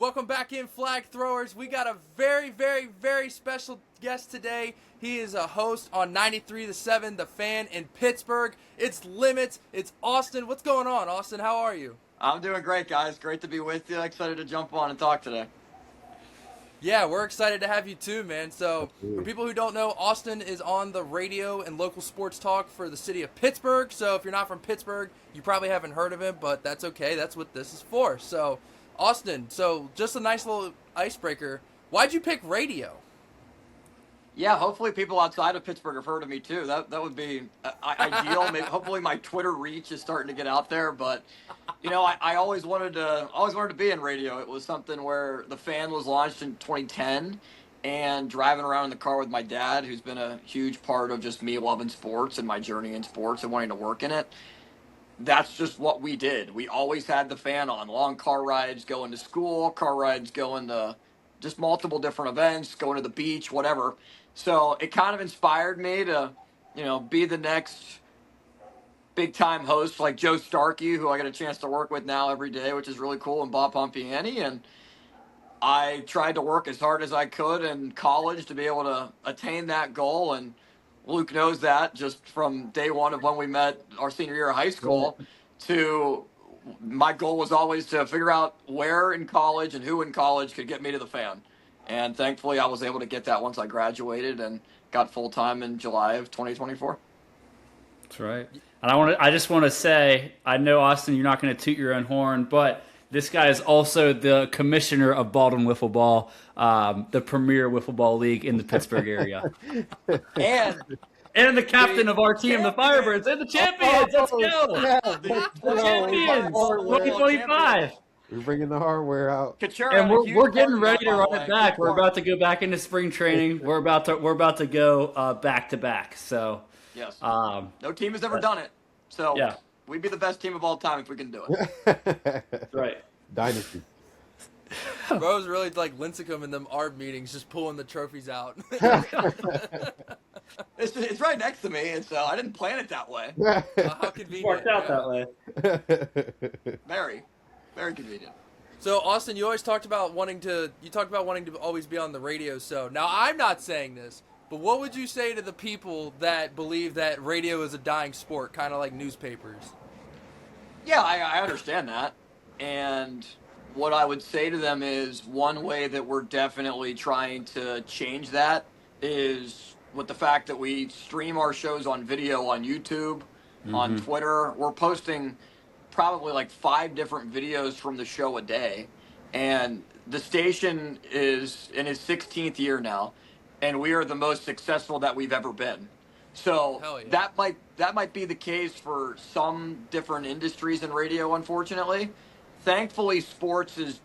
Welcome back in, flag throwers. We got a very, very, very special guest today. He is a host on 93.7 The Fan in Pittsburgh. It's Limits. It's Austin. What's going on, Austin? How are you? I'm doing great, guys. Great to be with you. Excited to jump on and talk today. Yeah, we're excited to have you too, man. So, for people who don't know, Austin is on the radio and local sports talk for the city of Pittsburgh. So, if you're not from Pittsburgh, you probably haven't heard of him, but that's okay. That's what this is for. So, Austin, just a nice little icebreaker. Why'd you pick radio? Yeah, hopefully people outside of Pittsburgh have heard of me too. That would be ideal. Maybe hopefully my Twitter reach is starting to get out there. But I always wanted to be in radio. It was something where the Fan was launched in 2010, and driving around in the car with my dad, who's been a huge part of just me loving sports and my journey in sports and wanting to work in it. That's just what we did. We always had the Fan on. Long car rides going to school, car rides going to just multiple different events, going to the beach, whatever. So it kind of inspired me to, be the next big time host like Joe Starkey, who I get a chance to work with now every day, which is really cool, and Bob Pompiani. And I tried to work as hard as I could in college to be able to attain that goal. And Luke knows that just from day one of when we met our senior year of high school to my goal was always to figure out where in college and who in college could get me to the Fan. And thankfully I was able to get that once I graduated and got full-time in July of 2024. That's right. And I just want to say, I know, Austin, you're not going to toot your own horn, but this guy is also the commissioner of Baldwin Wiffle Ball, the premier wiffle ball league in the Pittsburgh area. And the captain of our team, the Firebirds, and the champions. Let's go. The champions, 2025. We're bringing the hardware out. And we're getting ready to run it back. We're about to go back into spring training. We're about to go back to back. So yes, no team has ever done it. So yeah, we'd be the best team of all time if we can do it. That's right. Dynasty. Bro's really like Lincecum in them ARB meetings, just pulling the trophies out. It's right next to me, and so I didn't plan it that way. How convenient. Worked out that way. Very, very convenient. So Austin, you talked about wanting to always be on the radio. So now I'm not saying this, but what would you say to the people that believe that radio is a dying sport, kind of like newspapers? Yeah, I understand that. And what I would say to them is one way that we're definitely trying to change that is with the fact that we stream our shows on video on YouTube, on Twitter. We're posting probably like 5 different videos from the show a day. And the station is in its 16th year now, and we are the most successful that we've ever been. So yeah. that might be the case for some different industries in radio, unfortunately. Thankfully, sports is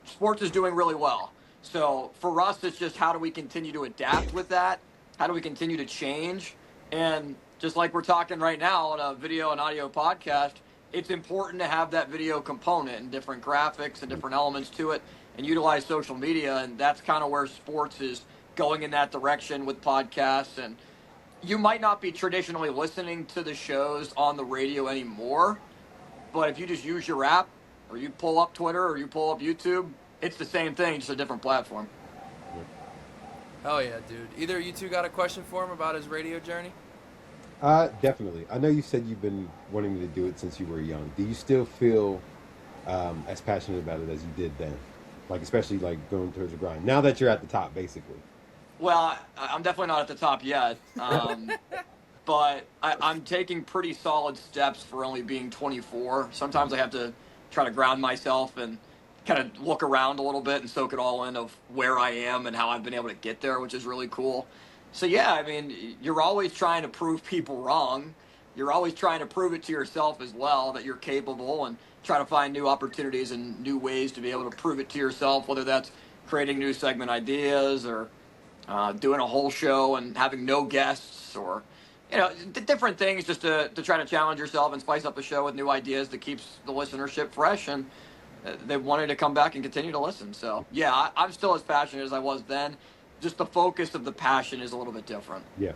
doing really well. So for us, it's just how do we continue to adapt with that? How do we continue to change? And just like we're talking right now on a video and audio podcast, it's important to have that video component and different graphics and different elements to it and utilize social media. And that's kind of where sports is going in that direction with podcasts. And you might not be traditionally listening to the shows on the radio anymore, but if you just use your app, or you pull up Twitter, or you pull up YouTube, it's the same thing, just a different platform. Hell yeah, dude. Either of you two got a question for him about his radio journey? Definitely. I know you said you've been wanting to do it since you were young. Do you still feel as passionate about it as you did then? Like, especially like going towards the grind. Now that you're at the top, basically. Well, I'm definitely not at the top yet. But I'm taking pretty solid steps for only being 24. Sometimes I have to try to ground myself and kind of look around a little bit and soak it all in of where I am and how I've been able to get there, which is really cool. So yeah, I mean, you're always trying to prove people wrong. You're always trying to prove it to yourself as well that you're capable, and try to find new opportunities and new ways to be able to prove it to yourself, whether that's creating new segment ideas or doing a whole show and having no guests, or different things just to try to challenge yourself and spice up the show with new ideas that keeps the listenership fresh, and they wanted to come back and continue to listen. So yeah, I'm still as passionate as I was then. Just the focus of the passion is a little bit different. Yeah.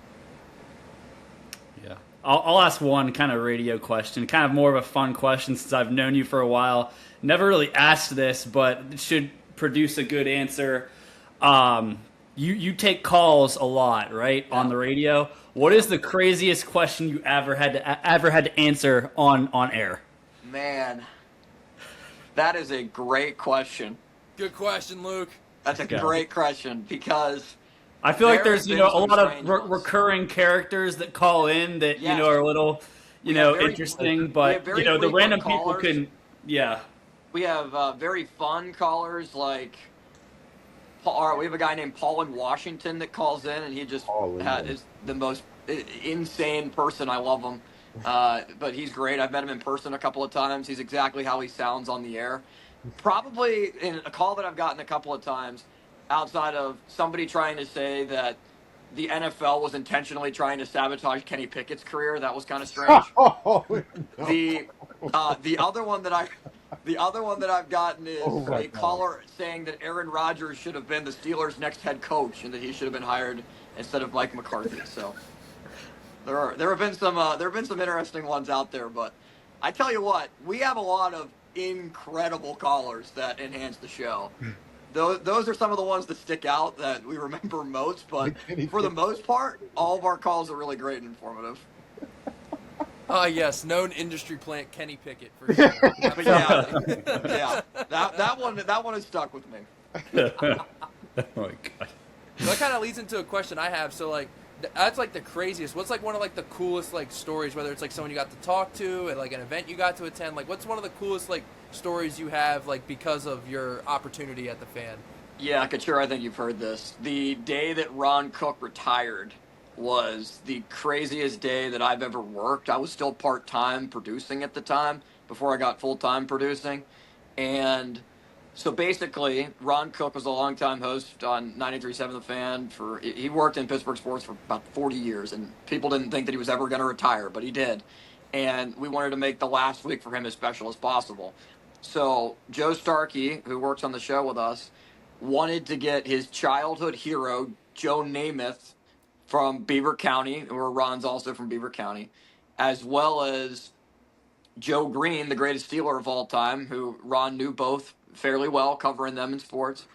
I'll ask one kind of radio question, kind of more of a fun question since I've known you for a while. Never really asked this, but should produce a good answer. You take calls a lot, right, on the radio. What is the craziest question you ever had to answer on air? Man, that is a great question. Good question, Luke. That's a great question because I feel like there's have been a some lot of strange ones. recurring characters that call in that Yes. are a little We have very- interesting, we but have very the frequent random callers. people can We have very fun callers like Paul. We have a guy named Paul in Washington that calls in, and he just is the most insane person. I love him, but he's great. I've met him in person a couple of times. He's exactly how he sounds on the air. Probably in a call that I've gotten a couple of times, outside of somebody trying to say that the NFL was intentionally trying to sabotage Kenny Pickett's career. That was kind of strange. Oh, no. The other one that I've gotten is a caller saying that Aaron Rodgers should have been the Steelers' next head coach and that he should have been hired instead of Mike McCarthy. So there have been some interesting ones out there, but I tell you what, we have a lot of incredible callers that enhance the show. Those are some of the ones that stick out that we remember most, but for the most part, all of our calls are really great and informative. Yes, known industry plant Kenny Pickett for sure. But yeah, that one has stuck with me. Oh my god. So that kind of leads into a question I have. So like, that's like the craziest. What's like one of like the coolest like stories? Whether it's like someone you got to talk to at like an event you got to attend. Like, what's one of the coolest like stories you have like because of your opportunity at the Fan? Yeah, Couture, I think you've heard this. The day that Ron Cook retired was the craziest day that I've ever worked. I was still part-time producing at the time before I got full-time producing. And so basically, Ron Cook was a longtime host on 93.7 The Fan. He worked in Pittsburgh sports for about 40 years, and people didn't think that he was ever going to retire, but he did. And we wanted to make the last week for him as special as possible. So Joe Starkey, who works on the show with us, wanted to get his childhood hero, Joe Namath, from Beaver County, where Ron's also from Beaver County, as well as Joe Green, the greatest Steeler of all time, who Ron knew both fairly well, covering them in sports.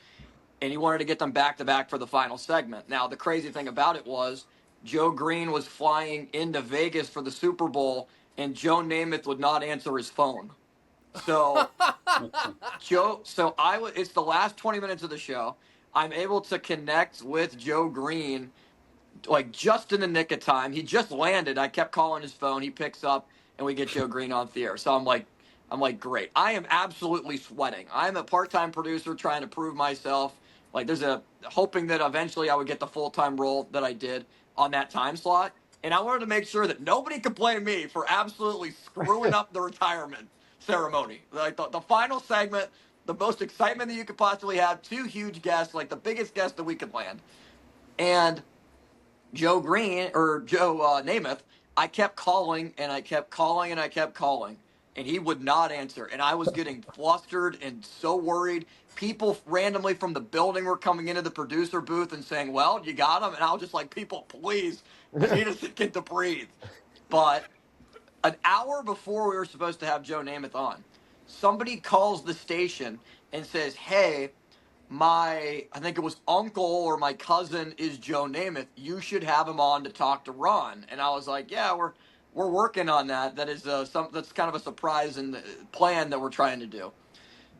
And he wanted to get them back-to-back for the final segment. Now, the crazy thing about it was Joe Green was flying into Vegas for the Super Bowl, and Joe Namath would not answer his phone. So, it's the last 20 minutes of the show. I'm able to connect with Joe Green like just in the nick of time. He just landed. I kept calling his phone. He picks up, and we get Joe Green on the air. So I'm like, great. I am absolutely sweating. I'm a part-time producer trying to prove myself. Like, there's hoping that eventually I would get the full-time role that I did on that time slot. And I wanted to make sure that nobody could blame me for absolutely screwing up the retirement ceremony. Like the final segment, the most excitement that you could possibly have, 2 huge guests, like the biggest guest that we could land. And Joe Namath, I kept calling and I kept calling and I kept calling, and he would not answer. And I was getting flustered and so worried. People randomly from the building were coming into the producer booth and saying, "Well, you got him?" And I was just like, "People, please, I need a second to breathe." But an hour before we were supposed to have Joe Namath on, somebody calls the station and says, "Hey, I think it was uncle or my cousin is Joe Namath. You should have him on to talk to Ron." And I was like, "Yeah, we're working on that. That is that's kind of a surprise and plan that we're trying to do."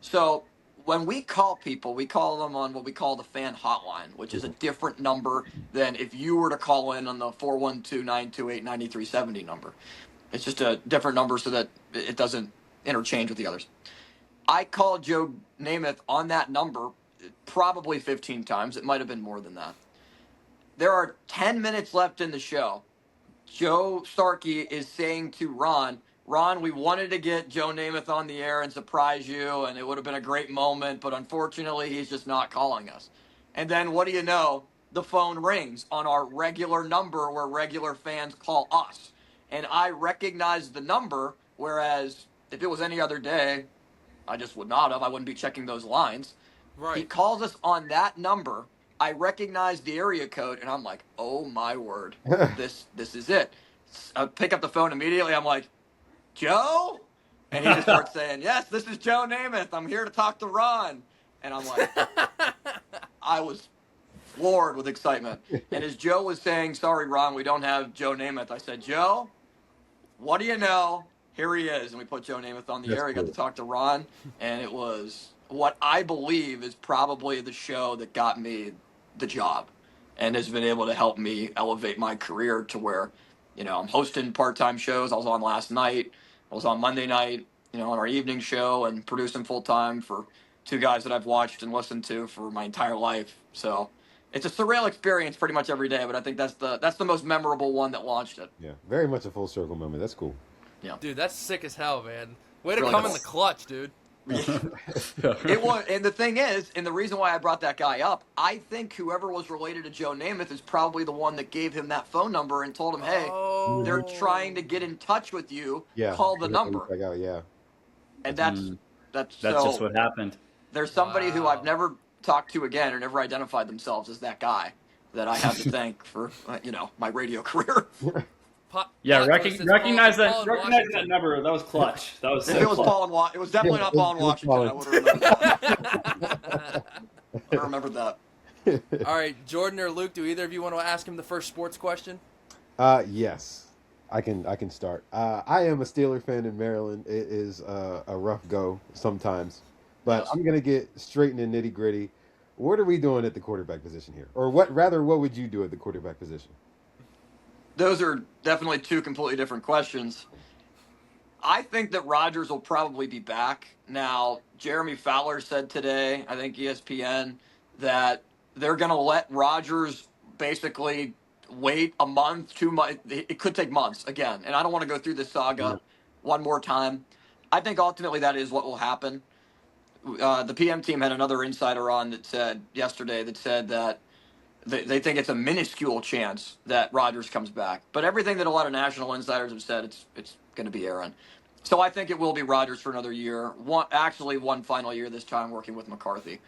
So when we call people, we call them on what we call the fan hotline, which is a different number than if you were to call in on the 412-928-9370 number. It's just a different number so that it doesn't interchange with the others. I called Joe Namath on that number probably 15 times. It might have been more than that. There are 10 minutes left in the show. Joe Starkey is saying to Ron, "We wanted to get Joe Namath on the air and surprise you, and it would have been a great moment, but unfortunately, he's just not calling us." And then what do you know? The phone rings on our regular number where regular fans call us. And I recognized the number, whereas if it was any other day, I just would not have. I wouldn't be checking those lines. Right. He calls us on that number. I recognize the area code, and I'm like, "Oh my word, this is it." I pick up the phone immediately. I'm like, "Joe?" And he just starts saying, "Yes, this is Joe Namath. I'm here to talk to Ron." And I'm like, I was floored with excitement. And as Joe was saying, sorry, Ron, we don't have Joe Namath. I said, Joe, what do you know? Here he is. And we put Joe Namath on the That's air. We got cool. to talk to Ron. And it was what I believe is probably the show that got me the job and has been able to help me elevate my career to where, I'm hosting part-time shows. I was on last night. I was on Monday night, on our evening show and producing full-time for two guys that I've watched and listened to for my entire life. So it's a surreal experience pretty much every day, but I think that's the most memorable one that launched it. Yeah, very much a full circle moment. That's cool. Yeah. Dude, that's sick as hell, man. Way to Really come cool. in the clutch, dude. It was, and the thing is, and the reason why I brought that guy up, I think whoever was related to Joe Namath is probably the one that gave him that phone number and told him, "Hey, Oh. they're trying to get in touch with you. Yeah. Call the number." Yeah. And that's That's so. just what happened. There's somebody who Wow. I've never talked to again or never identified themselves as that guy that I have to thank for my radio career. Yeah, Plot twist, it's recognize Paul in that Washington. number. That was clutch. That was If so it was clutch. Paul it was definitely not Paul in it was Washington. I Paul. would have remembered. I remembered that. All right, Jordan or Luke, do either of you want to ask him the first sports question? Yes, I can start. I am a Steeler fan in Maryland. It is a rough go sometimes, but Yes. I'm gonna get straight into nitty gritty. What are we doing at the quarterback position here, or what would you do at the quarterback position? Those are definitely two completely different questions. I think that Rodgers will probably be back. Now, Jeremy Fowler said today, I think ESPN, that they're going to let Rodgers basically wait a month, 2 months. It could take months again. And I don't want to go through this saga one more time. I think ultimately that is what will happen. The PM team had another insider on that said yesterday that they think it's a minuscule chance that Rodgers comes back. But everything that a lot of national insiders have said, it's going to be Aaron. So I think it will be Rodgers for another year. One final year this time working with McCarthy.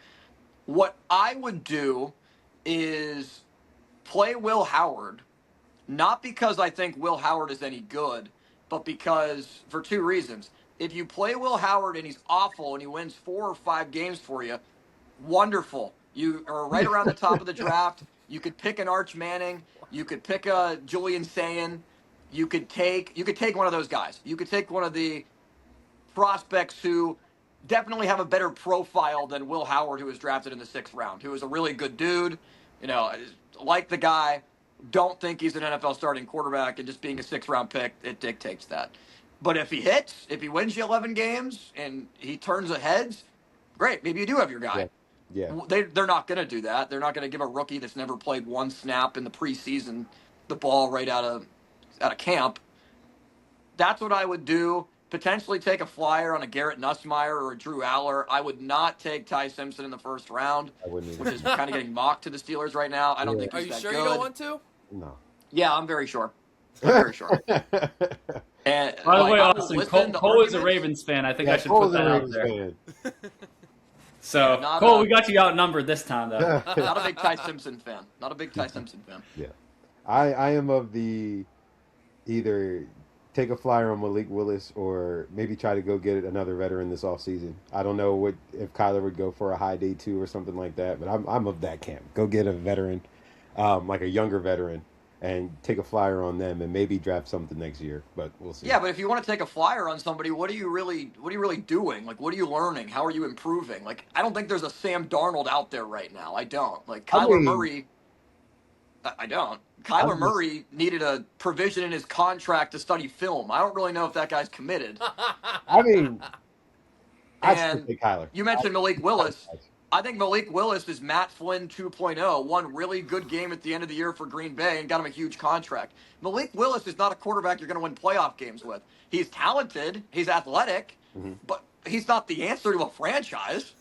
What I would do is play Will Howard, not because I think Will Howard is any good, but because for two reasons. If you play Will Howard and he's awful and he wins 4 or 5 games for you, wonderful. You are right around the top of the draft. You could pick an Arch Manning. You could pick a Julian Sayin. You could take one of those guys. You could take one of the prospects who definitely have a better profile than Will Howard, who was drafted in the 6th round, who is a really good dude. Like the guy. Don't think he's an NFL starting quarterback, and just being a 6th round pick, it dictates that. But if he hits, if he wins you 11 games and he turns the heads, great. Maybe you do have your guy. Yeah. They're not going to do that. They're not going to give a rookie that's never played one snap in the preseason the ball right out of camp. That's what I would do. Potentially take a flyer on a Garrett Nussmeier or a Drew Aller. I would not take Ty Simpson in the 1st round, I wouldn't which either. is kind of getting mocked to the Steelers right now. I don't think Are he's you that sure good. you don't want to? No. Yeah, I'm very sure. I'm very sure. And By the way, I will Austin, listen to Cole is a arguments. Ravens fan. I think I should Cole's put a that out Ravens there. fan. So, Not Cole, a- we got you outnumbered this time, though. Not a big Ty Simpson fan. Not a big Ty Simpson fan. Yeah. I am of the either take a flyer on Malik Willis or maybe try to go get another veteran this offseason. I don't know if Kyler would go for a high day 2 or something like that, but I'm of that camp. Go get a veteran, like a younger veteran, and take a flyer on them and maybe draft something next year, but we'll see. Yeah, but if you want to take a flyer on somebody, what are you really doing? Like, what are you learning? How are you improving? Like, I don't think there's a Sam Darnold out there right now. I don't. Like, Kyler Murray, I don't. Kyler Murray needed a provision in his contract to study film. I don't really know if that guy's committed. I mean, I'd still And take Kyler. you mentioned Malik Willis. I think Malik Willis is Matt Flynn 2.0. One really good game at the end of the year for Green Bay and got him a huge contract. Malik Willis is not a quarterback you're going to win playoff games with. He's talented. He's athletic. But he's not the answer to a franchise.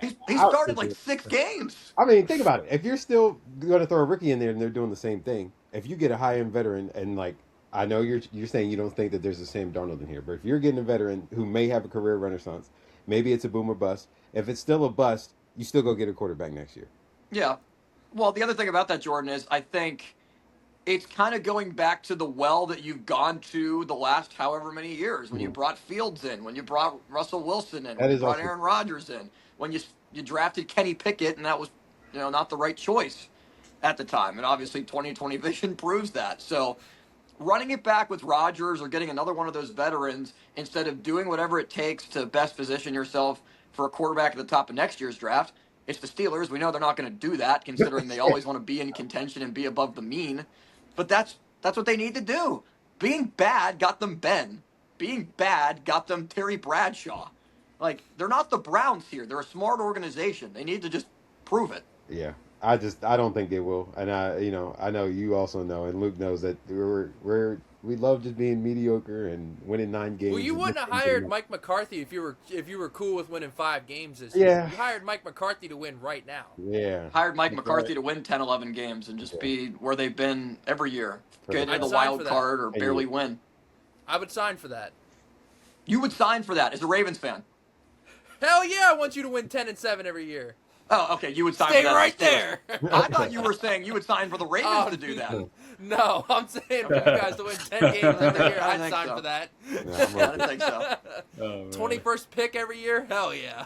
He started like 6 games. I mean, think about it. If you're still going to throw a rookie in there and they're doing the same thing, if you get a high-end veteran and, like, I know you're saying you don't think that there's the same Darnold in here, but if you're getting a veteran who may have a career renaissance, maybe it's a boom or bust. If it's still a bust, you still go get a quarterback next year. Yeah. Well, the other thing about that, Jordan, is I think it's kind of going back to the well that you've gone to the last however many years. When you brought Fields in, when you brought Russell Wilson in, when you brought Aaron Rodgers in, when you drafted Kenny Pickett, and that was, not the right choice at the time. And obviously 2020 vision proves that. So running it back with Rodgers or getting another one of those veterans instead of doing whatever it takes to best position yourself for a quarterback at the top of next year's draft. It's the Steelers. We know they're not going to do that, considering they always want to be in contention and be above the mean. But that's what they need to do. Being bad got them Ben. Being bad got them Terry Bradshaw. Like, they're not the Browns here. They're a smart organization. They need to just prove it. Yeah. I don't think they will. And I know you also know, and Luke knows that we love just being mediocre and winning 9 games. Well, you wouldn't have hired Mike McCarthy if you were cool with winning 5 games this year. Yeah. You hired Mike McCarthy to win right now. Yeah. Hired Mike McCarthy to win 10, 11 games and just be where they've been every year. Get into the wild card or barely win. I would sign for that. You would sign for that as a Ravens fan? Hell yeah, I want you to win 10-7 every year. Oh, okay. You would sign Stay for that. right there. I thought you were saying you would sign for the Ravens to do that. No, I'm saying for you guys to win 10 games every year, I'd sign for that. I didn't think so. 21st pick every year? Hell yeah.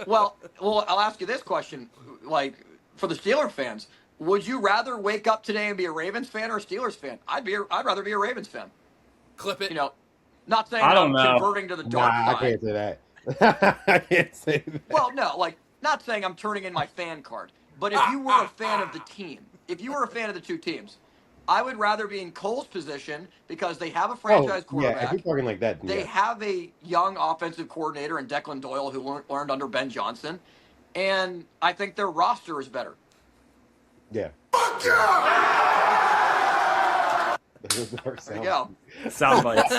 Well, I'll ask you this question. Like, for the Steelers fans, would you rather wake up today and be a Ravens fan or a Steelers fan? I'd rather be a Ravens fan. Clip it. Not saying I don't I'm know. converting to the dark side. I can't say that. I can't say that. Well, no, not saying I'm turning in my fan card. But if you were a fan of the team, if you were a fan of the two teams, I would rather be in Cole's position because they have a franchise quarterback. Yeah, if you're talking like that, They have a young offensive coordinator in Declan Doyle who learned under Ben Johnson. And I think their roster is better. Yeah. There you go. Sound bites.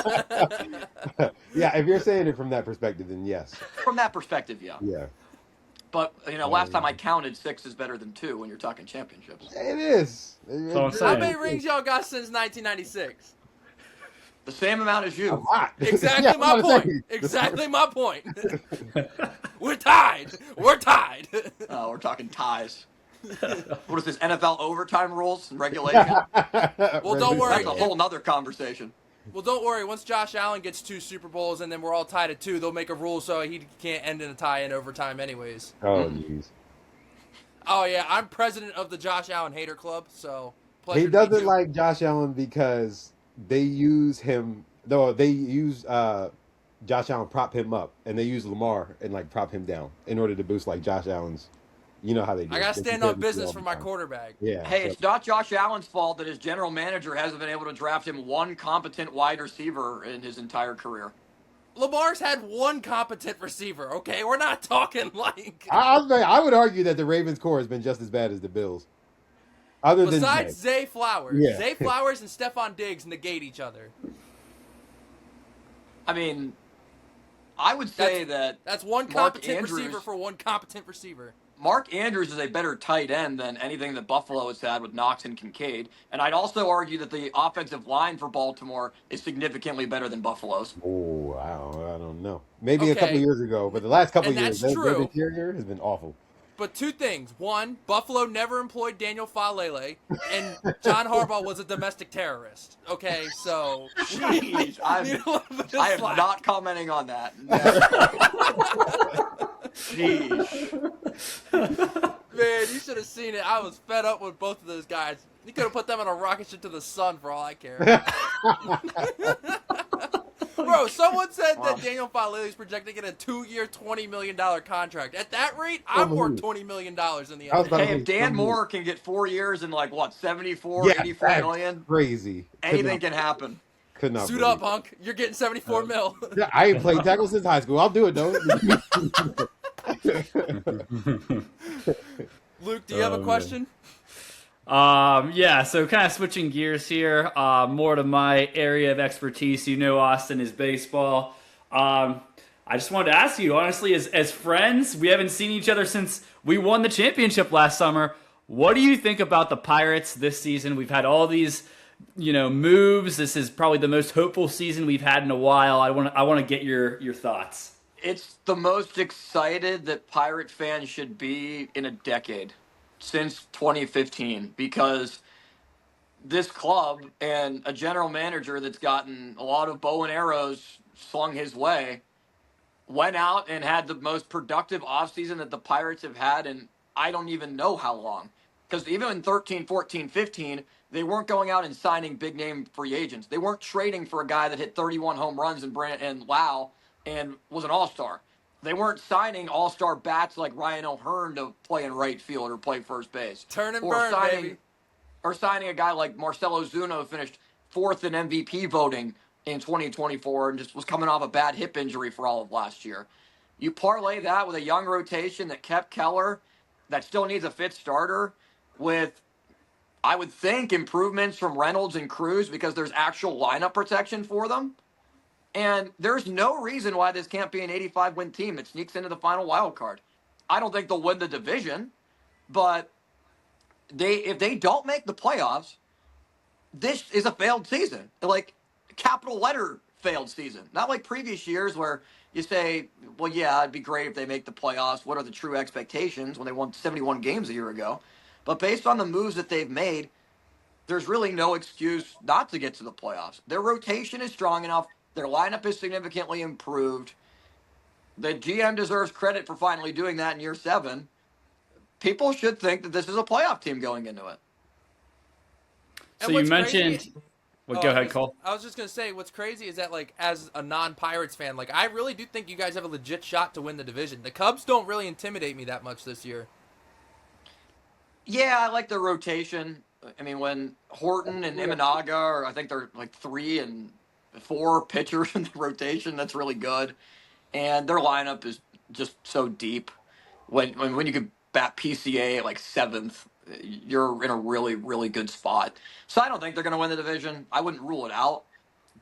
Yeah, if you're saying it from that perspective, then yes. From that perspective, yeah. Yeah. But, last time I counted, 6 is better than 2 when you're talking championships. It is. So I'm How saying. many rings y'all got since 1996? The same amount as A you. lot. Exactly Yeah, my I'm point. saying. Exactly my point. We're tied. We're tied. Oh, we're talking ties. What is this, NFL overtime rules and regulation? Well, don't worry. That's a whole nother conversation. Well, don't worry. Once Josh Allen gets 2 Super Bowls and then we're all tied at 2, they'll make a rule so he can't end in a tie in overtime anyways. Oh, jeez. Oh, yeah. I'm president of the Josh Allen Hater Club, so pleasure He to meet doesn't you. like Josh Allen because they use him, though they use Josh Allen prop him up, and they use Lamar and prop him down in order to boost Josh Allen's. You know how they do. I got to They stand compare on the two business all for the my time. quarterback. Yeah. Hey, so- it's not Josh Allen's fault that his general manager hasn't been able to draft him one competent wide receiver in his entire career. Lamar's had 1 competent receiver, okay? We're not talking like... I would argue that the Ravens core has been just as bad as the Bills. Other Besides than Zay Flowers. Yeah. Zay Flowers and Stephon Diggs negate each other. I mean, I would say That's 1 Mark competent Andrews- receiver for 1 competent receiver. Mark Andrews is a better tight end than anything that Buffalo has had with Knox and Kincaid. And I'd also argue that the offensive line for Baltimore is significantly better than Buffalo's. Oh, I don't know. Maybe a Okay. couple years ago, but the last couple And years, that's their true. interior has been awful. But 2 things. 1, Buffalo never employed Daniel Falele, and John Harbaugh was a domestic terrorist. Okay, so... Jeez, I am slack. not commenting on that. No. Jeez. Man, you should have seen it. I was fed up with both of those guys. You could have put them in a rocket ship to the sun for all I care. Bro, someone said that Daniel Falele is projected to get a 2-year, $20 million contract. At that rate, I'm worth $20 million in the I was NFL. about to Hey, if say, Dan Moore can get 4 years and 74, Yeah, 84 that's million, crazy. anything can happen. Could not Suit believe up, Hunk. You're getting 74 mil. it. Yeah, I ain't played tackle since high school. I'll do it though. Luke, do you have a question? Yeah, so kind of switching gears here, more to my area of expertise. Austin is baseball. I just wanted to ask you, honestly, as friends, we haven't seen each other since we won the championship last summer. What do you think about the Pirates this season? We've had all these, moves. This is probably the most hopeful season we've had in a while. I want to get your thoughts. It's the most excited that Pirate fans should be in a decade. since 2015 because this club and a general manager that's gotten a lot of bow and arrows slung his way went out and had the most productive offseason that the Pirates have had in I don't even know how long. Because even in 13, 14, 15, they weren't going out and signing big name free agents. They weren't trading for a guy that hit 31 home runs and Lau and was an all-star. They weren't signing all-star bats like Ryan O'Hearn to play in right field or play first base. Turn and or burn, signing, baby. Or signing a guy like Marcelo Zuna who finished fourth in MVP voting in 2024 and just was coming off a bad hip injury for all of last year. You parlay that with a young rotation that kept Keller, that still needs a fifth starter, with, I would think, improvements from Reynolds and Cruz because there's actual lineup protection for them. And there's no reason why this can't be an 85-win team that sneaks into the final wild card. I don't think they'll win the division, but if they don't make the playoffs, this is a failed season. Like, capital letter failed season. Not like previous years where you say, well, yeah, it'd be great if they make the playoffs. What are the true expectations when they won 71 games a year ago? But based on the moves that they've made, there's really no excuse not to get to the playoffs. Their rotation is strong enough. Their lineup is significantly improved. The GM deserves credit for finally doing that in year 7. People should think that this is a playoff team going into it. So you mentioned. Well, go ahead, Cole. I was just gonna say, what's crazy is that, like, as a non-Pirates fan, like, I really do think you guys have a legit shot to win the division. The Cubs don't really intimidate me that much this year. Yeah, I like the rotation. I mean, when Horton and Imanaga are, I think they're like 3 and 4 pitchers in the rotation, that's really good. And their lineup is just so deep. When you could bat PCA at like 7th, you're in a really, really good spot. So I don't think they're going to win the division. I wouldn't rule it out.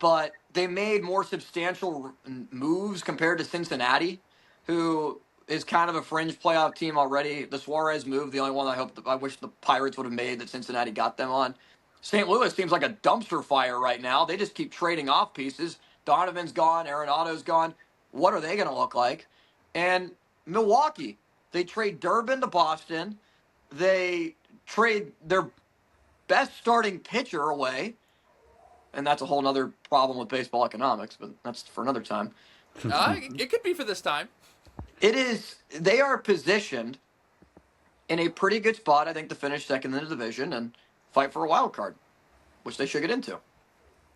But they made more substantial moves compared to Cincinnati, who is kind of a fringe playoff team already. The Suarez move, the only one I wish the Pirates would have made that Cincinnati got them on. St. Louis seems like a dumpster fire right now. They just keep trading off pieces. Donovan's gone. Arenado's gone. What are they going to look like? And Milwaukee, they trade Durbin to Boston. They trade their best starting pitcher away. And that's a whole other problem with baseball economics, but that's for another time. It could be for this time. It is. They are positioned in a pretty good spot, I think, to finish second in the division and fight for a wild card, which they should get into.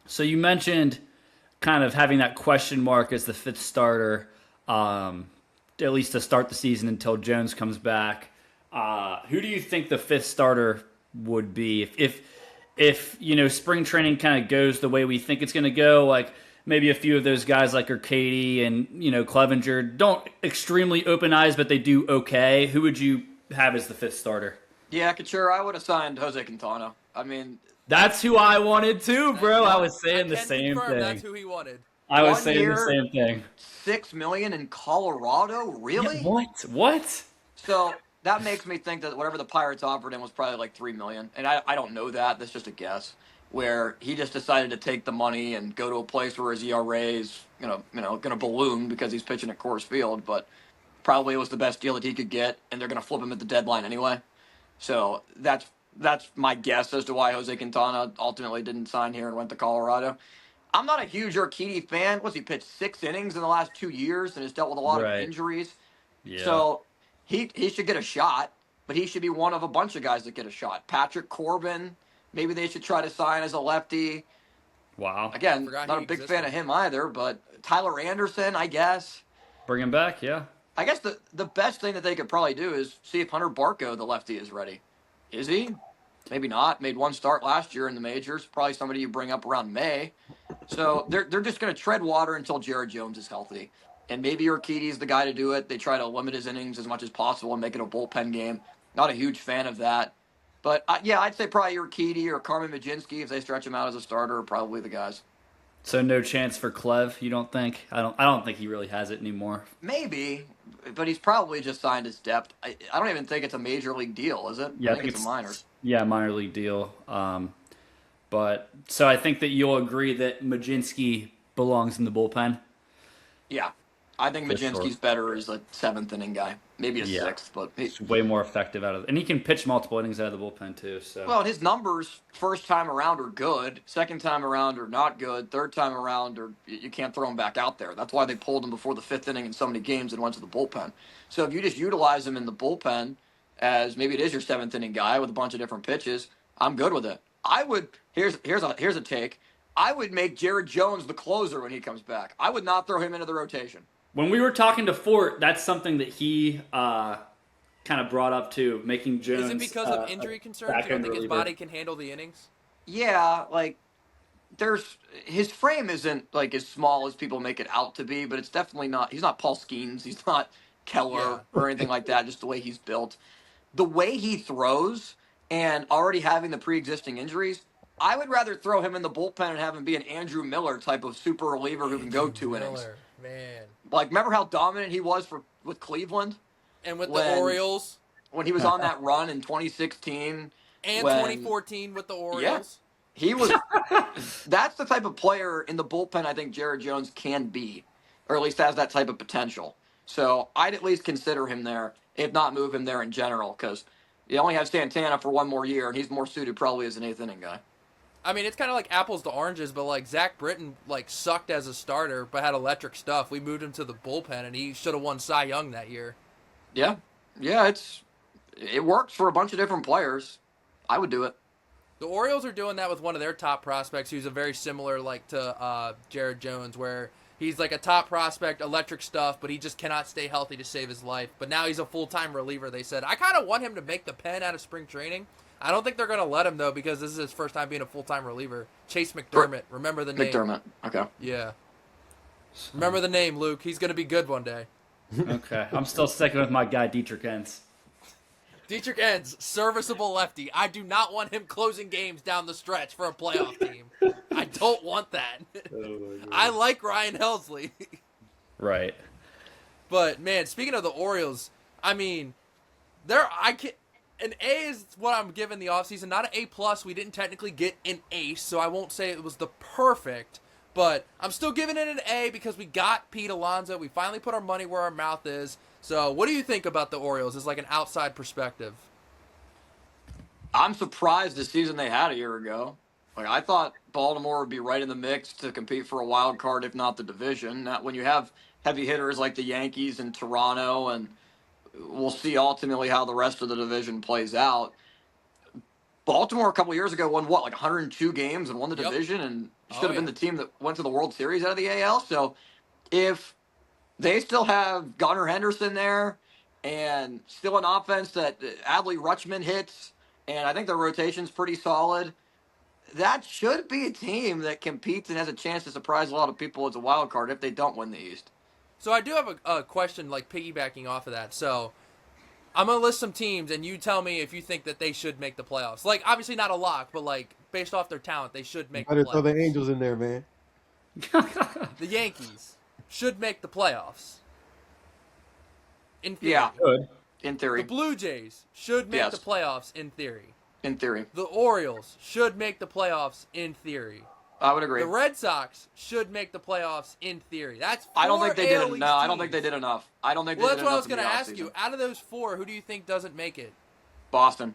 So you mentioned kind of having that question mark as the 5th starter, at least to start the season until Jones comes back. Who do you think the 5th starter would be if spring training kind of goes the way we think it's going to go? Like maybe a few of those guys like Arcady and Clevenger don't extremely open eyes, but they do okay. Who would you have as the 5th starter? Yeah, sure. I would have signed Jose Quintana. I mean, that's who I wanted too, bro. I was saying the same thing. That's who he wanted. I was saying the same thing. $6 million in Colorado, really? Yeah, what? So that makes me think that whatever the Pirates offered him was probably like $3 million, and I don't know that. That's just a guess. Where he just decided to take the money and go to a place where his ERA is going to balloon because he's pitching at Coors Field, but probably it was the best deal that he could get, and they're going to flip him at the deadline anyway. So that's my guess as to why Jose Quintana ultimately didn't sign here and went to Colorado. I'm not a huge Urquidy fan. He pitched 6 innings in the last 2 years and has dealt with a lot of injuries. Yeah. So he should get a shot, but he should be one of a bunch of guys that get a shot. Patrick Corbin, maybe they should try to sign as a lefty. Wow. Again, not a big fan of him either, but Tyler Anderson, I guess. Bring him back, yeah. I guess the best thing that they could probably do is see if Hunter Barco, the lefty, is ready. Is he? Maybe not. Made 1 start last year in the majors. Probably somebody you bring up around May. So they're just going to tread water until Jared Jones is healthy. And maybe Urquidy's the guy to do it. They try to limit his innings as much as possible and make it a bullpen game. Not a huge fan of that. But, I'd say probably Urquidy or Carmen Majinski, if they stretch him out as a starter, are probably the guys. So no chance for Clev, you don't think? I don't think he really has it anymore. Maybe, but he's probably just signed his depth. I don't even think it's a major league deal, is it? Yeah, I think it's a minor. Yeah, minor league deal. But so I think that you'll agree that Majinski belongs in the bullpen. Yeah. I think For Majinski's sure. better as a seventh inning guy, maybe a Yeah. sixth, but He's way more effective and he can pitch multiple innings out of the bullpen too. So well, his numbers first time around are good, second time around are not good, third time around are you can't throw him back out there. That's why they pulled him before the fifth inning in so many games and went to the bullpen. So if you just utilize him in the bullpen as maybe it is your seventh inning guy with a bunch of different pitches, I'm good with it. I would here's a take. I would make Jared Jones the closer when he comes back. I would not throw him into the rotation. when we were talking to Fort, that's something that he kind of brought up too, making Jones. Is it because of injury concerns? You don't think his body can handle the innings? Yeah, like his frame isn't like as small as people make it out to be, but it's definitely not. He's not Paul Skeens. He's not Keller or anything like that. Just the way he's built, the way he throws, and already having the pre-existing injuries, I would rather throw him in the bullpen and have him be an Andrew Miller type of super reliever who can go 2 innings. Man. Like, remember how dominant he was with Cleveland? And with the Orioles? When he was on that run in 2016. And 2014 with the Orioles? Yeah, he was. That's the type of player in the bullpen I think Jared Jones can be, or at least has that type of potential. So I'd at least consider him there, if not move him there in general, because you only have Santana for one more year, and he's more suited probably as an eighth inning guy. I mean, it's kind of like apples to oranges, but like Zach Britton sucked as a starter, but had electric stuff. We moved him to the bullpen, and he should have won Cy Young that year. Yeah, it works for a bunch of different players. I would do it. The Orioles are doing that with one of their top prospects, who's a very similar to Jared Jones, where he's like a top prospect, electric stuff, but he just cannot stay healthy to save his life. But now he's a full-time reliever. They said I kind of want him to make the pen out of spring training. I don't think they're going to let him, though, because this is his first time being a full-time reliever. Chase McDermott. Remember the name. McDermott. Okay. Yeah. Remember the name, Luke. He's going to be good one day. Okay. I'm still sticking with my guy, Dietrich Enns. Dietrich Enns, serviceable lefty. I do not want him closing games down the stretch for a playoff team. I don't want that. I like Ryan Helsley. Right. But, man, speaking of the Orioles, I mean, an A is what I'm giving the offseason, not an A+. We didn't technically get an ace, so I won't say it was the perfect, but I'm still giving it an A because we got Pete Alonso. We finally put our money where our mouth is. So what do you think about the Orioles as like an outside perspective? I'm surprised the season they had a year ago. Like, I thought Baltimore would be right in the mix to compete for a wild card, if not the division. Now, when you have heavy hitters like the Yankees and Toronto, and we'll see ultimately how the rest of the division plays out. Baltimore a couple years ago won, 102 games and won the division, and should have been the team that went to the World Series out of the AL. So if they still have Gunnar Henderson there and still an offense that Adley Rutschman hits, and I think their rotation's pretty solid, that should be a team that competes and has a chance to surprise a lot of people as a wild card if they don't win the East. So I do have a question, piggybacking off of that. So I'm going to list some teams, and you tell me if you think that they should make the playoffs. Obviously not a lock, but, based off their talent, they should make the playoffs. Throw the Angels in there, man. The Yankees should make the playoffs. In theory. Yeah, Good. in theory. The Blue Jays should make the playoffs in theory. In theory. The Orioles should make the playoffs in theory. I would agree. The Red Sox should make the playoffs in theory. That's four I don't think they did AL it. No, I don't think they did enough. I don't think. Well, they that's did what I enough was going to ask offseason. you. Out of those four, who do you think doesn't make it? Boston.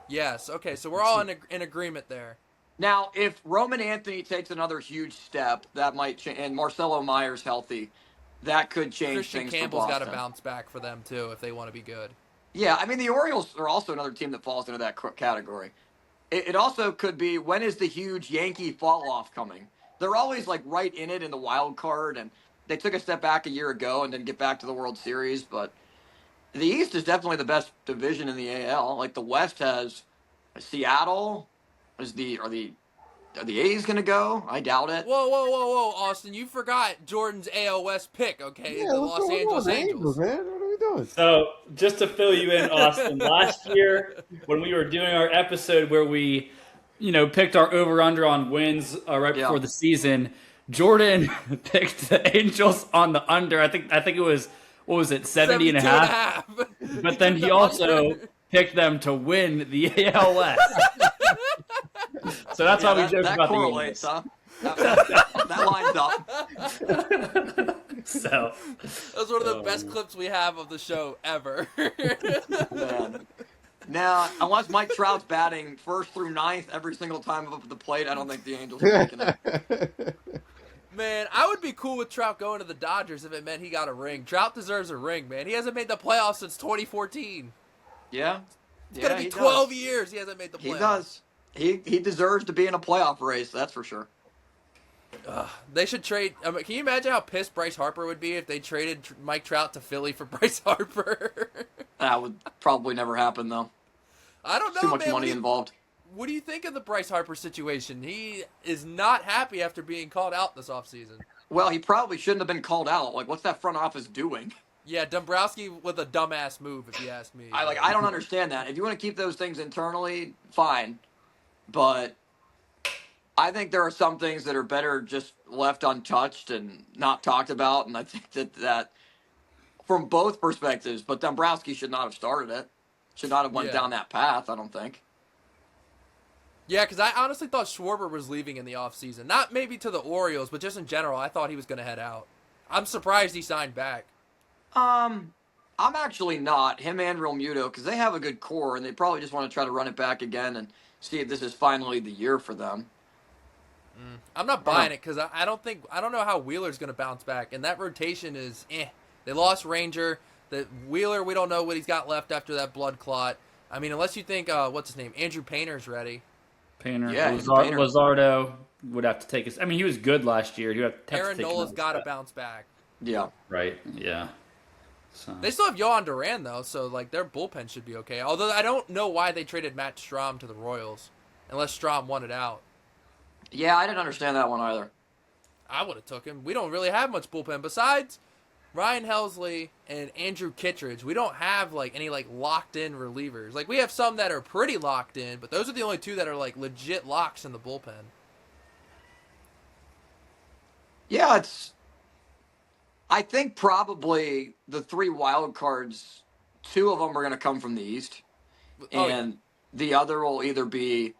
Yes. Okay, so we're all in agreement there. Now, if Roman Anthony takes another huge step, that might change. And Marcelo Meyer's healthy, that could change Christian things Campbell's for got Boston. to bounce back for them too if they want to be good. Yeah, I mean the Orioles are also another team that falls into that category. It also could be, when is the huge Yankee fall off coming? They're always right in it in the wild card, and they took a step back a year ago and didn't get back to the World Series. But the East is definitely the best division in the AL. The West has Seattle. Are the A's going to go? I doubt it. Whoa, Austin! You forgot Jordan's AL West pick. Okay, Yeah, the what's Los going Angeles on, Angels. man? What are we doing? So, just to fill you in, Austin, last year when we were doing our episode where we, picked our over/under on wins right before the season, Jordan picked the Angels on the under. I think it was, what was it, 70 and a half? But then he also picked them to win the AL West. So that's why we joke that about correlates, the Angels. huh? That lines up. So That was one of the best clips we have of the show ever. Man. Now, unless Mike Trout's batting first through ninth every single time up at the plate, I don't think the Angels are making it. Man, I would be cool with Trout going to the Dodgers if it meant he got a ring. Trout deserves a ring, man. He hasn't made the playoffs since 2014. Yeah. It's going to be 12 years he hasn't made the playoffs. He does. He deserves to be in a playoff race, that's for sure. They should trade. Can you imagine how pissed Bryce Harper would be if they traded Mike Trout to Philly for Bryce Harper? That would probably never happen, though. I don't know, Too much man. money involved. What do you think of the Bryce Harper situation? He is not happy after being called out this offseason. Well, he probably shouldn't have been called out. Like, what's that front office doing? Yeah, Dombrowski with a dumbass move, if you ask me. I don't understand that. If you want to keep those things internally, fine. But I think there are some things that are better just left untouched and not talked about. And I think that from both perspectives, but Dombrowski should not have started it. Should not have went down that path, I don't think. Yeah, because I honestly thought Schwarber was leaving in the offseason. Not maybe to the Orioles, but just in general, I thought he was going to head out. I'm surprised he signed back. I'm actually not. Him and Real Muto, because they have a good core, and they probably just want to try to run it back again and see if this is finally the year for them. I'm not buying it because I don't know how Wheeler's going to bounce back, and that rotation is eh. They lost Ranger. The Wheeler, we don't know what he's got left after that blood clot. I mean, unless you think what's his name, Andrew Painter's ready. Painter, Yeah, Painter. Luzardo would have to take his. I mean, he was good last year. He would have to Aaron take Nola's got to bounce back. Yeah. Right. Yeah. So. They still have Yohan Duran though, so like their bullpen should be okay. Although I don't know why they traded Matt Strahm to the Royals, unless Strahm wanted out. Yeah, I didn't understand that one either. I would have took him. We don't really have much bullpen besides Ryan Helsley and Andrew Kittredge. We don't have like any like locked in relievers. Like we have some that are pretty locked in, but those are the only two that are like legit locks in the bullpen. Yeah, I think probably the three wild cards, two of them are going to come from the East, and the other will either be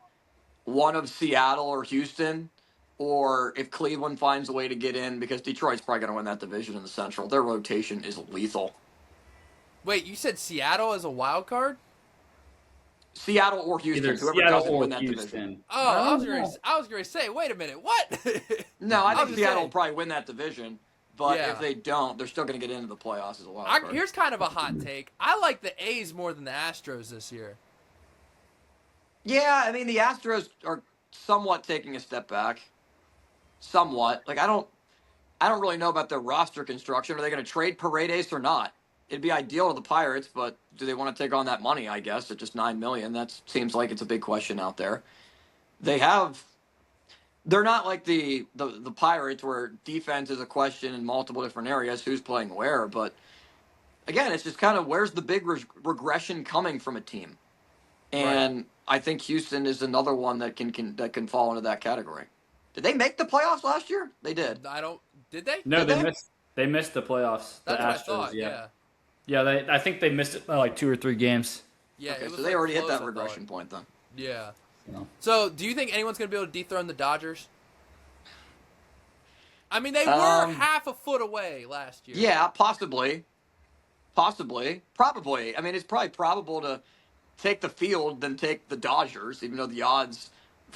one of Seattle or Houston, or if Cleveland finds a way to get in, because Detroit's probably going to win that division in the Central. Their rotation is lethal. Wait, you said Seattle is a wild card? Seattle or Houston, Either whoever Seattle doesn't or win that Houston. division. Oh, I was going to say, wait a minute, what? No, I think was Seattle saying. will probably win that division, but Yeah. if they don't, they're still going to get into the playoffs as a wild card. Here's kind of a hot take. I like the A's more than the Astros this year. Yeah, I mean, the Astros are somewhat taking a step back. Somewhat. Like, I don't really know about their roster construction. Are they going to trade Paredes or not? It'd be ideal to the Pirates, but do they want to take on that money, I guess, at just $9 million? That seems like it's a big question out there. They're not like the Pirates where defense is a question in multiple different areas, who's playing where, but again, it's just kind of where's the big regression coming from a team? And right. I think Houston is another one that can fall into that category. Did they make the playoffs last year? They did. Did they? No, Did they missed the playoffs. That's the what Astros, I thought, yeah. Yeah, I think they missed it by like 2 or 3 games. Yeah, okay, it was so they like already hit close, that regression point then. Yeah. No. So, do you think anyone's going to be able to dethrone the Dodgers? I mean, they were half a foot away last year. Yeah, possibly. Probably. I mean, it's probably probable to take the field than take the Dodgers, even though the odds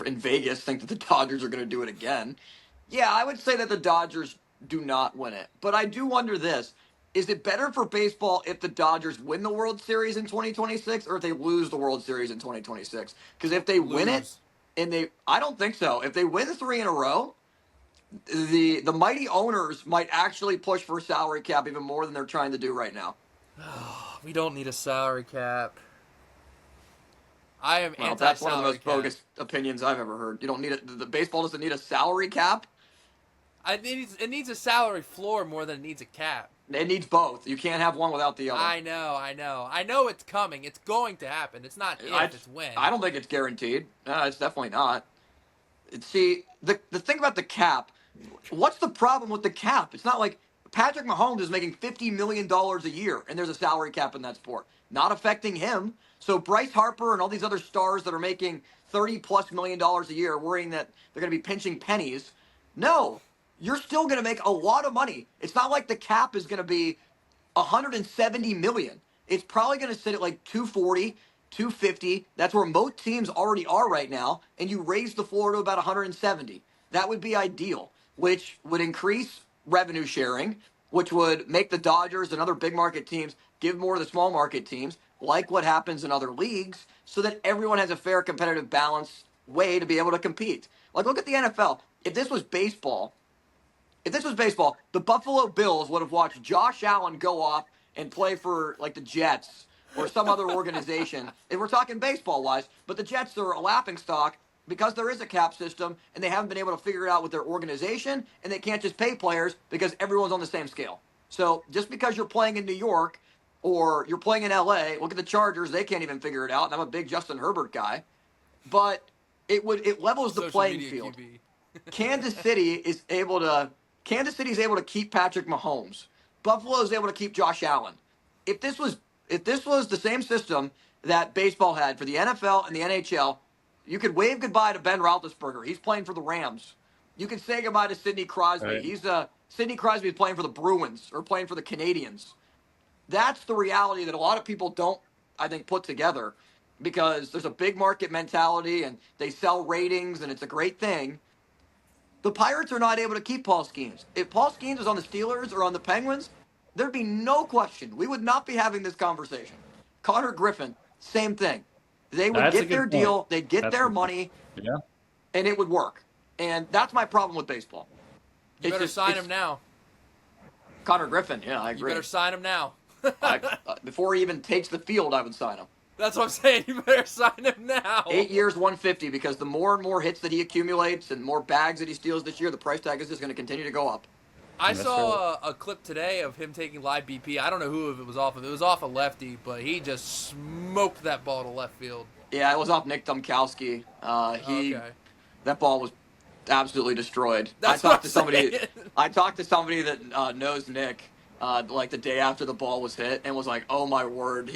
in Vegas think that the Dodgers are going to do it again. Yeah, I would say that the Dodgers do not win it. But I do wonder this. Is it better for baseball if the Dodgers win the World Series in 2026 or if they lose the World Series in 2026? Because if they win it, I don't think so. If they win 3 in a row, the mighty owners might actually push for a salary cap even more than they're trying to do right now. We don't need a salary cap. I am anti-salary cap. That's one of the most bogus opinions I've ever heard. You don't need the baseball doesn't need a salary cap. It needs a salary floor more than it needs a cap. It needs both. You can't have one without the other. I know it's coming. It's going to happen. It's not if, it's when. I don't think it's guaranteed. No, it's definitely not. See, the thing about the cap, what's the problem with the cap? It's not like Patrick Mahomes is making $50 million a year, and there's a salary cap in that sport. Not affecting him. So Bryce Harper and all these other stars that are making $30+ million a year, worrying that they're going to be pinching pennies. No. you're still going to make a lot of money. It's not like the cap is going to be 170 million. It's probably going to sit at like 240, 250. That's where most teams already are right now. And you raise the floor to about 170. That would be ideal, which would increase revenue sharing, which would make the Dodgers and other big market teams give more to the small market teams, like what happens in other leagues, so that everyone has a fair, competitive, balanced way to be able to compete. Like, look at the NFL. If this was baseball, the Buffalo Bills would have watched Josh Allen go off and play for, like, the Jets or some other organization. And we're talking baseball-wise, but the Jets are a laughingstock because there is a cap system, and they haven't been able to figure it out with their organization, and they can't just pay players because everyone's on the same scale. So just because you're playing in New York or you're playing in L.A., look at the Chargers. They can't even figure it out, and I'm a big Justin Herbert guy. But it levels the playing field. Kansas City is able to keep Patrick Mahomes. Buffalo is able to keep Josh Allen. If this was the same system that baseball had for the NFL and the NHL, you could wave goodbye to Ben Roethlisberger. He's playing for the Rams. You could say goodbye to Sidney Crosby. Right. Sidney Crosby is playing for the Bruins or playing for the Canadians. That's the reality that a lot of people don't, I think, put together, because there's a big market mentality and they sell ratings and it's a great thing. The Pirates are not able to keep Paul Skeens. If Paul Skeens was on the Steelers or on the Penguins, there'd be no question. We would not be having this conversation. Connor Griffin, same thing. They would get their deal, they'd get their money, and it would work. And that's my problem with baseball. You better sign him now. Connor Griffin, yeah, I agree. You better sign him now. Before he even takes the field, I would sign him. That's what I'm saying. You better sign him now. 8 years, 150, because the more and more hits that he accumulates and more bags that he steals this year, the price tag is just going to continue to go up. I saw a clip today of him taking live BP. I don't know who it was off of. It was off a lefty, but he just smoked that ball to left field. Yeah, it was off Nick Dumkowski. That ball was absolutely destroyed. I talked to somebody that knows Nick like the day after the ball was hit and was like, "Oh my word,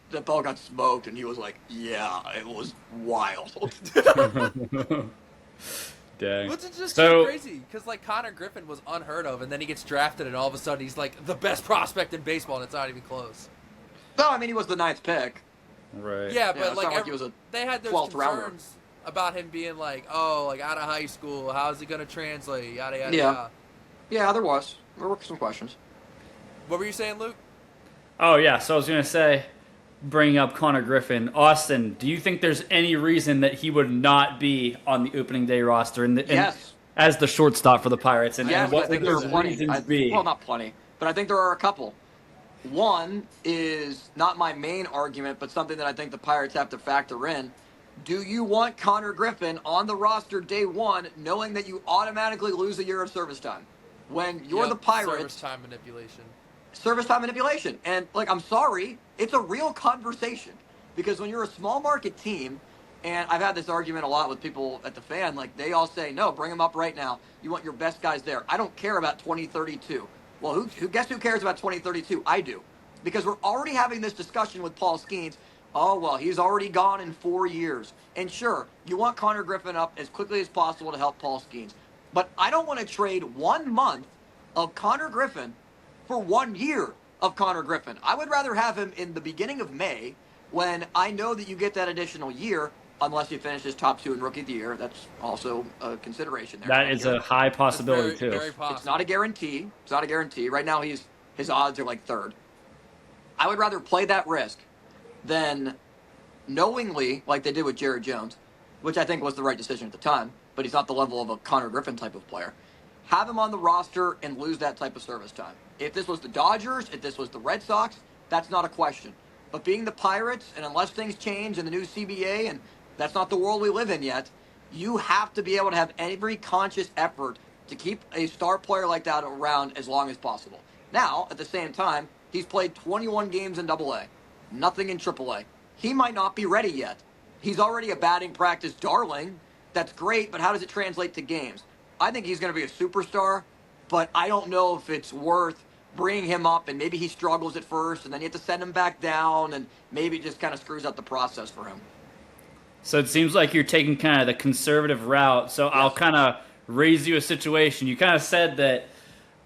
the ball got smoked," and he was like, "Yeah, it was wild." Dang. Which is just so crazy, because like Connor Griffin was unheard of, and then he gets drafted, and all of a sudden he's like the best prospect in baseball, and it's not even close. No, I mean, he was the 9th pick. Right. Yeah, but they had those concerns rounder. about him being like, like out of high school, how's he going to translate, yada, yada, Yeah. yada. Yeah, there were some questions. What were you saying, Luke? Oh, yeah, so I was going to say, bringing up Connor Griffin, Austin, do you think there's any reason that he would not be on the opening day roster Yes. as the shortstop for the Pirates? And, Yes, and what I think would there are those plenty. reasons be? Well, not plenty, but I think there are a couple. One is not my main argument, but something that I think the Pirates have to factor in. Do you want Connor Griffin on the roster day one, knowing that you automatically lose a year of service time? When you're the Pirates... Service time manipulation. And, I'm sorry, it's a real conversation. Because when you're a small market team, and I've had this argument a lot with people at the Fan, they all say, no, bring him up right now. You want your best guys there. I don't care about 2032. Well, guess who cares about 2032? I do. Because we're already having this discussion with Paul Skeens. Oh, well, he's already gone in 4 years. And sure, you want Connor Griffin up as quickly as possible to help Paul Skeens. But I don't want to trade 1 month of Connor Griffin for 1 year of Connor Griffin. I would rather have him in the beginning of May, when I know that you get that additional year, unless he finishes top 2 in Rookie of the Year. That's also a consideration there. That is a high possibility, too. Very possible. It's not a guarantee. Right now, his odds are like 3rd. I would rather play that risk than knowingly, like they did with Jared Jones, which I think was the right decision at the time, but he's not the level of a Connor Griffin type of player. Have him on the roster and lose that type of service time. If this was the Dodgers, if this was the Red Sox, that's not a question. But being the Pirates, and unless things change in the new CBA, and that's not the world we live in yet, you have to be able to have every conscious effort to keep a star player like that around as long as possible. Now, at the same time, he's played 21 games in AA, nothing in AAA. He might not be ready yet. He's already a batting practice darling. That's great, but how does it translate to games? I think he's going to be a superstar, but I don't know if it's worth bringing him up, and maybe he struggles at first, and then you have to send him back down, and maybe it just kind of screws up the process for him. So it seems like you're taking kind of the conservative route. So I'll kind of raise you a situation. You kind of said that,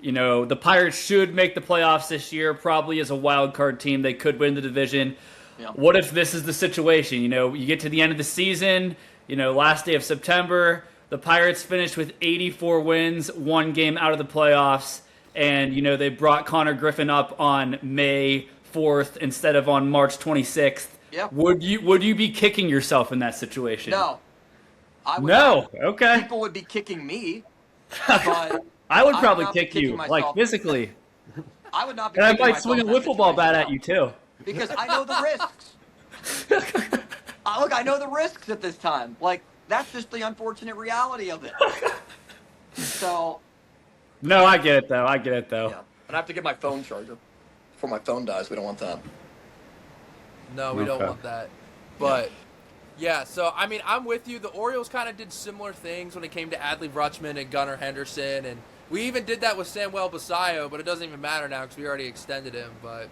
the Pirates should make the playoffs this year, probably as a wild card team. They could win the division. Yeah. What if this is the situation? You get to the end of the season, last day of September, the Pirates finished with 84 wins, 1 game out of the playoffs, and, they brought Connor Griffin up on May 4th instead of on March 26th. Yeah. Would you be kicking yourself in that situation? No. I would No. not. Okay. People would be kicking me, but I would I probably not be kick you, kicking myself. like physically. I would not be And I kicking might myself swing a in that wiffle ball bat situation, at you too. because I know the risks. Look, I know the risks at this time. Like, that's just the unfortunate reality of it. So, No, I get it though. yeah. And I have to get my phone charger before my phone dies. We don't want that. No, we don't Okay. want that. But yeah, so I mean, I'm with you. The Orioles kind of did similar things when it came to Adley Rutschman and Gunnar Henderson, and we even did that with Samuel Basayo, but it doesn't even matter now because we already extended him. But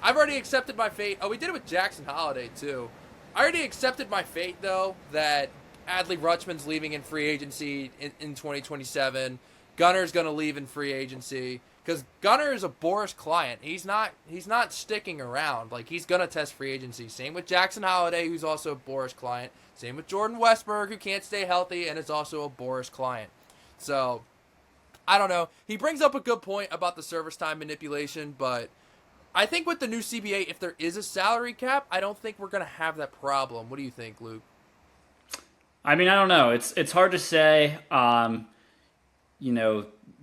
I've already accepted my fate. Oh, we did it with Jackson Holliday too. I already accepted my fate though that Adley Rutschman's leaving in free agency in 2027. Gunner's gonna leave in free agency. Because Gunnar is a Boris client. He's not sticking around. Like, he's going to test free agency. Same with Jackson Holliday, who's also a Boris client. Same with Jordan Westberg, who can't stay healthy and is also a Boris client. So, I don't know. He brings up a good point about the service time manipulation, but I think with the new CBA, if there is a salary cap, I don't think we're going to have that problem. What do you think, Luke? I mean, I don't know. It's hard to say.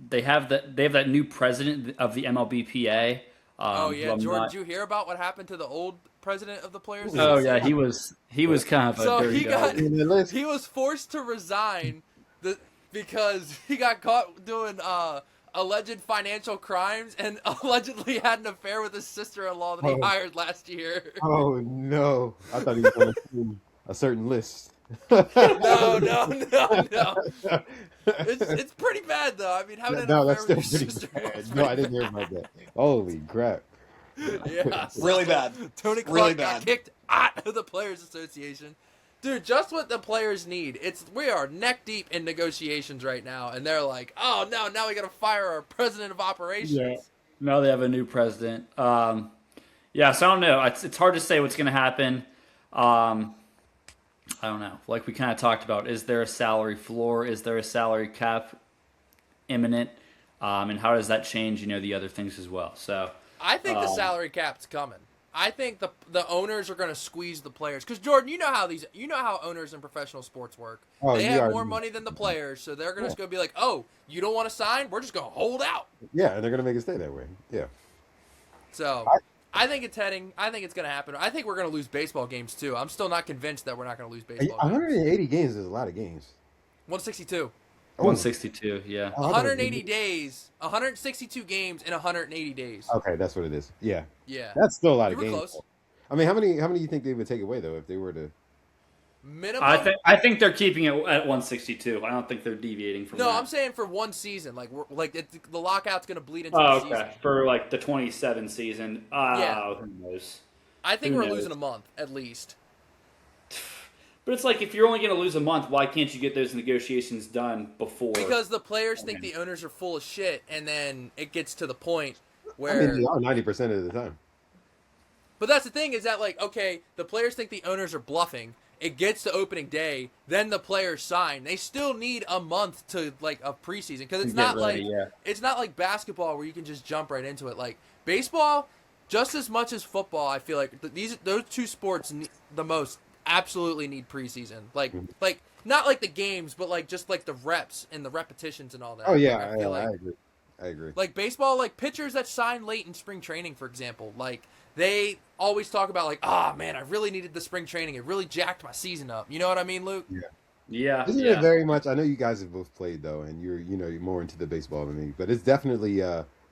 They have that new president of the MLBPA. Oh yeah, Jordan, did you hear about what happened to the old president of the Players? Oh yeah, he was kind of a So dirty guy. he was forced to resign because he got caught doing alleged financial crimes and allegedly had an affair with his sister-in-law that he hired last year. Oh no! I thought he was going to a certain list. No. It's pretty bad though. I mean, having an that's affair still with your pretty sister. bad. is No, I pretty didn't hear about that. Holy crap! Yeah, Really bad. Tony Clark Really got bad. kicked out of the Players Association. Dude, just what the players need. We are neck deep in negotiations right now, and they're like, "Oh no, now we got to fire our president of operations." Yeah. Now they have a new president. So I don't know. It's hard to say what's going to happen. I don't know. Like we kind of talked about, is there a salary floor? Is there a salary cap imminent? And how does that change, the other things as well? So I think the salary cap's coming. I think the owners are going to squeeze the players because Jordan, you know how owners in professional sports work. Oh, They you have already more know. money than the players, so they're just going to be like, "Oh, you don't want to sign? We're just going to hold out." Yeah, and they're gonna make it stay that way. Yeah. So I think it's heading. I think it's going to happen. I think we're going to lose baseball games too. I'm still not convinced that we're not going to lose baseball games. 180 games is a lot of games. 162. 162, yeah. 180 days. 162 games in 180 days. Okay, that's what it is. Yeah. Yeah. That's still a lot You of were games. close. I mean, how many do you think they would take away though if they were to? Minimum. I think they're keeping it at 162. I don't think they're deviating from No, that. I'm saying for one season. The lockout's going to bleed into Oh, the okay. season. For like the 27 season. Yeah. Who knows? I think Who we're knows? losing a month at least. But it's like if you're only going to lose a month, why can't you get those negotiations done before? Because the players think the owners are full of shit, and then it gets to the point I where. mean, they are 90% of the time. But that's the thing is that okay, the players think the owners are bluffing. It gets to opening day, then the players sign. They still need a month to a preseason because it's To get not ready, yeah. it's not like basketball where you can just jump right into it. Like baseball, just as much as football, I feel like those two sports the most absolutely need preseason. Like not like the games, but just the reps and the repetitions and all that. Oh yeah, Like, I feel I agree. I agree. like baseball, like pitchers that sign late in spring training, for example, they always talk about man, I really needed the spring training. It really jacked my season up. You know what I mean, Luke? Yeah. Isn't yeah. it very much? I know you guys have both played though, and you're more into the baseball than me. But it's definitely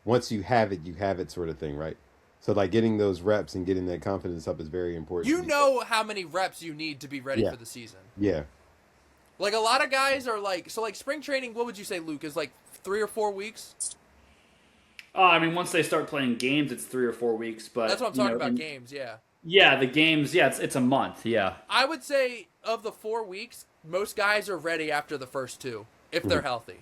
once you have it sort of thing, right? So getting those reps and getting that confidence up is very important. You know how many reps you need to be ready Yeah. for the season. Yeah. Like a lot of guys are spring training. What would you say, Luke? Is 3 or 4 weeks? I mean, once they start playing games, it's 3 or 4 weeks. But That's what I'm talking about. Games, yeah. Yeah, the games. Yeah, it's a month. Yeah. I would say of the 4 weeks, most guys are ready after the first 2. if they're healthy.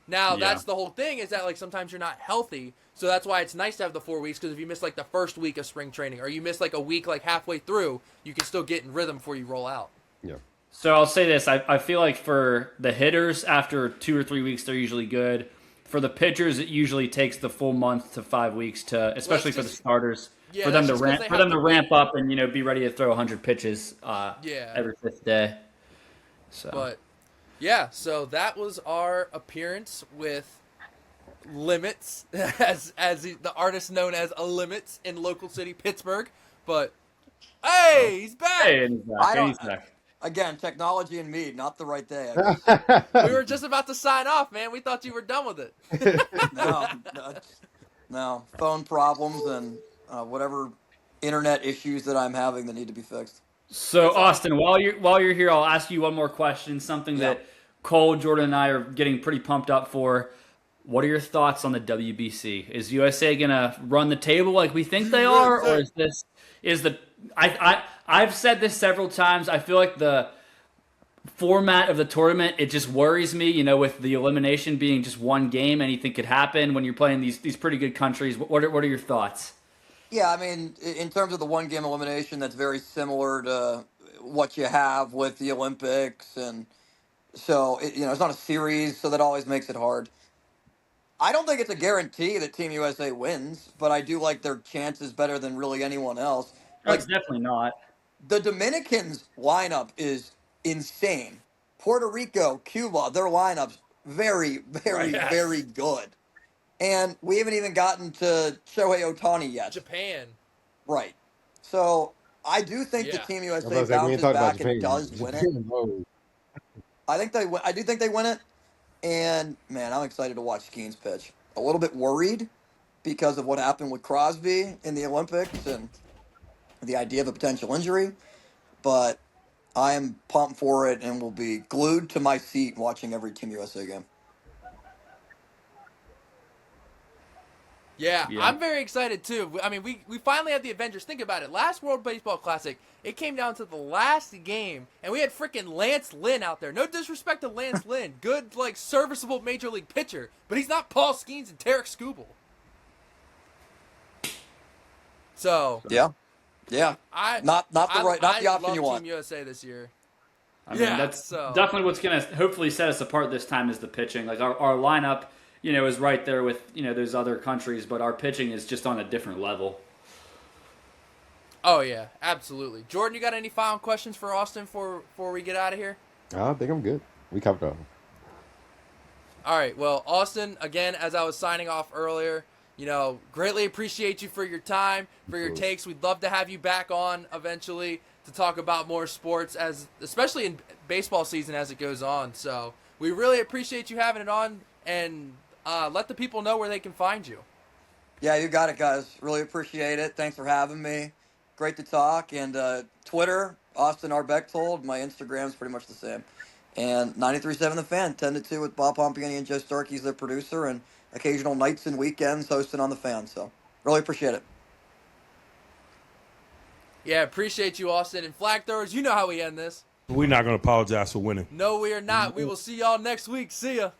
Now, Yeah. that's the whole thing, is that, like, sometimes you're not healthy, so that's why it's nice to have the 4 weeks, because if you miss, like, the first week of spring training, or you miss, like, a week, like, halfway through, you can still get in rhythm before you roll out. Yeah. So I'll say this: I feel like for the hitters, after 2 or 3 weeks, they're usually good. For the pitchers, it usually takes the full month to 5 weeks to, especially for the starters, Yeah, for them that's to just 'cause ramp they for have them to to ramp up and be ready to throw 100 pitches Yeah. every 5th day. So But, yeah, so that was our appearance with Limits, as the artist known as a Limits in local city Pittsburgh. But, hey, he's back! hey, and he's back, I and don't. he's back. Again, technology and me, not the right day. I guess. We were just about to sign off, man. We thought you were done with it. No, phone problems and whatever internet issues that I'm having that need to be fixed. So Austin, while you're here, I'll ask you one more question. Something Yeah. that Cole, Jordan, and I are getting pretty pumped up for. What are your thoughts on the WBC? Is USA gonna run the table like we think they are, or I've said this several times. I feel like the format of the tournament, it just worries me. With the elimination being just one game, anything could happen when you're playing these pretty good countries. What are your thoughts? Yeah, I mean, in terms of the one game elimination, that's very similar to what you have with the Olympics, and so it's not a series, so that always makes it hard. I don't think it's a guarantee that Team USA wins, but I do like their chances better than really anyone else. Like, That's definitely not. the Dominicans' lineup is insane. Puerto Rico, Cuba, their lineups very, very, Yes. very good. And we haven't even gotten to Shohei Ohtani yet. Japan. Right. So I do think Yeah. that Team I USA was like, we ain't bounces talking about back and Japan. does win it. Japan, no. I do think they win it. And man, I'm excited to watch Skeens pitch. A little bit worried because of what happened with Crosby in the Olympics and the idea of a potential injury, but I am pumped for it and will be glued to my seat watching every Team USA game. Yeah, Yeah. I'm very excited too. I mean, we finally had the Avengers. Think about it. Last World Baseball Classic, it came down to the last game, and we had freaking Lance Lynn out there. No disrespect to Lance Lynn. Good, like, serviceable major league pitcher. But he's not Paul Skeens and Tarek Skubal. So, Yeah, not the I option love you want. Team USA this year. I mean, Yeah, that's so- definitely what's going to hopefully set us apart this time is the pitching. Like our lineup, is right there with, those other countries, but our pitching is just on a different level. Oh, yeah, absolutely. Jordan, you got any final questions for Austin before we get out of here? I think I'm good. We covered all. All right, well, Austin, again, as I was signing off earlier, greatly appreciate you for your time, for your takes. We'd love to have you back on eventually to talk about more sports, especially in baseball season as it goes on. So we really appreciate you having it on, and let the people know where they can find you. Yeah, you got it, guys. Really appreciate it. Thanks for having me. Great to talk. And Twitter, Austin R. Bechtold. My Instagram's pretty much the same. And 93.7 The Fan, 10 to 2 with Bob Pompiani and Joe Starkey's their producer, and occasional nights and weekends hosting on The Fan. So really appreciate it. Yeah, appreciate you, Austin. And flag throwers, you know how we end this. We're not going to apologize for winning. No, we are not. We will see y'all next week. See ya.